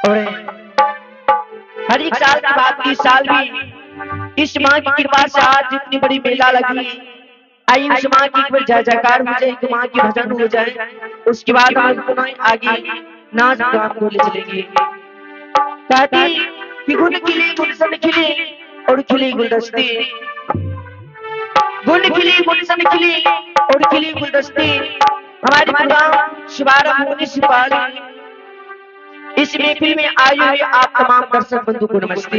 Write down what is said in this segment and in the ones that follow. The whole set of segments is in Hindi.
और हर एक साल की बात इस साल भी इस माँ की कृपा से आज इतनी बड़ी मेला लगी। आइए उस माँ की एक बार जय जयकार हो जाए, माँ की भजन हो जाए, उसके बाद हम पुनः आगे नाच गान को ले चलेंगे। कहती कि गुण खिली गुलशन खिली और खिली गुलदस्ती, गुण खिली गुलशन खिली और खिली गुलदस्ती। हमारे प्रोग्राम शुभारंभ होने से पहले इस महफिल में आए हुए आप तमाम दर्शक बंधु को नमस्ते।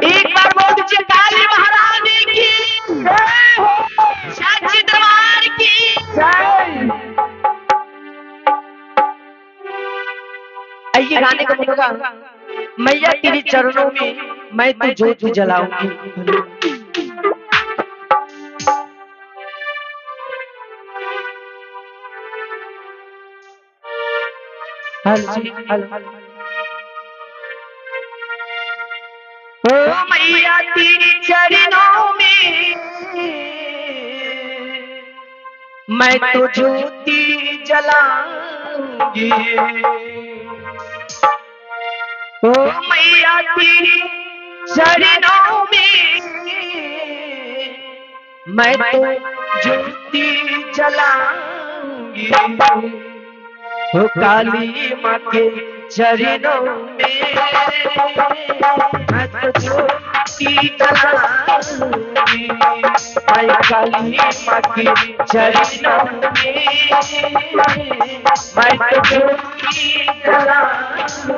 एक बार बोल दीजिए काली महारानी की जय हो, साक्षी दरबार की जय। आइए गाने का मुद्दा, मैया तेरे चरणों में मैं तो ज्योति जलाऊंगी। ओ मैया तेरे चरणों में मैं तो ज्योति जलाऊंगी। ओ मैया तेरे चरणों में मैं तो ज्योति जलाऊंगी। ओ काली माँ के चरणों में मैं तो ज्योति जलाऊंगी। मैं काली माँ के चरणों में मैं तो ज्योति जलाऊंगी।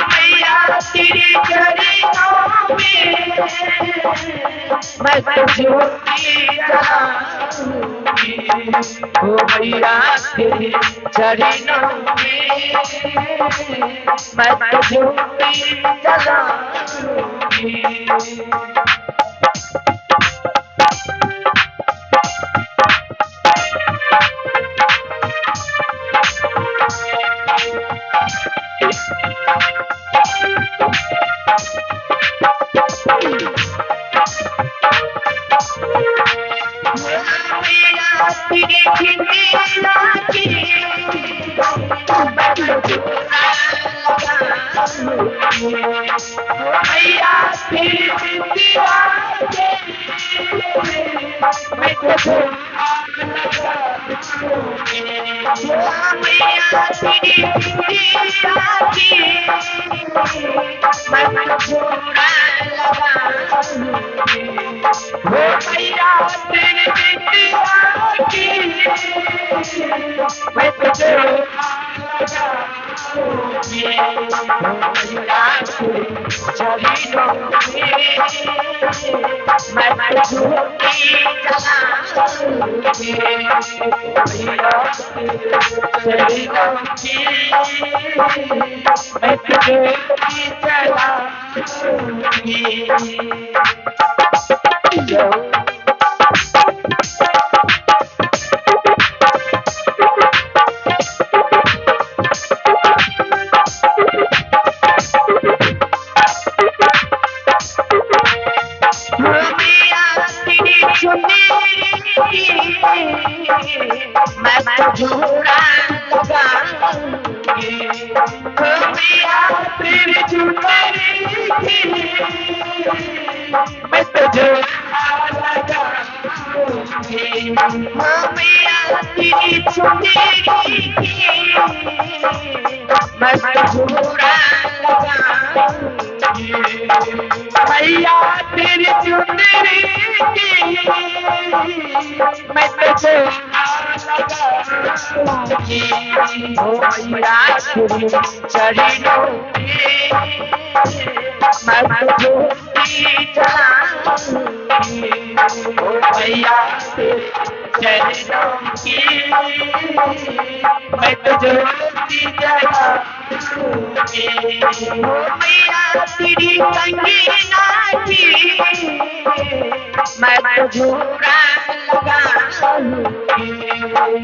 मैया तेरे चरणों में मैं तो ज्योति जलाऊंगी। ओ मैया तेरे चरणों में मैं तो ज्योति जलाऊंगी।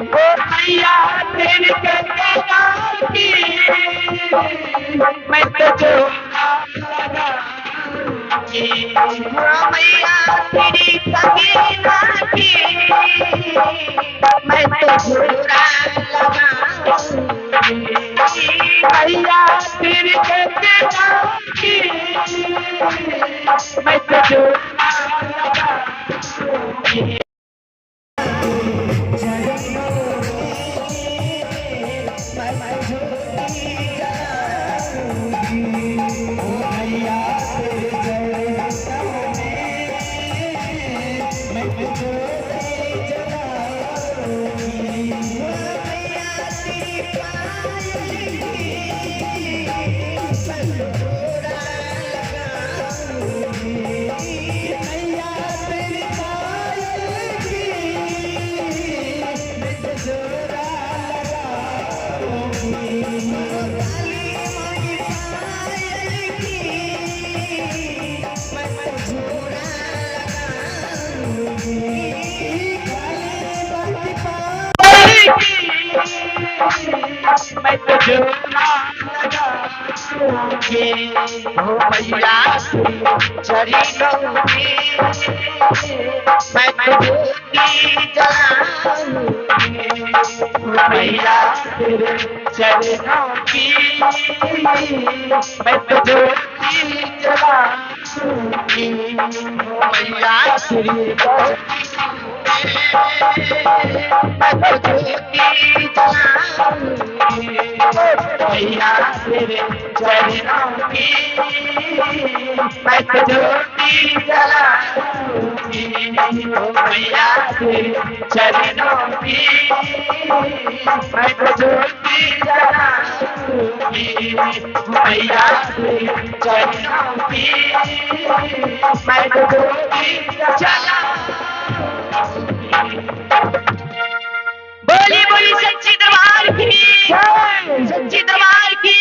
ओ मैया तेरे चरणों में मैं तो ज्योति जलाऊंगी। मैया तेरी सगीना की मैं तो झूरा लगाऊंगी मैया तेरी सगीना की मैं तो झूरा लगाऊंगी मैं तो झूला लगाऊंगी ओ मैया चरी लूंगी मैं तो ज्योति जलाऊंगी मैया तेरे चरणों की मैं तो ज्योति जलाऊंगी मैया तेरी मैं तो ज्योति जलाऊंगी मैया तेरे चरणों की मैं तो ज्योति जलाऊंगी मैया तेरे चरणों की मैं तो ज्योति जलाऊंगी मैया तेरे चरणों की मैं तो ज्योति जलाऊंगी बोली बोली सच्ची दरबार की सच्ची दरबार की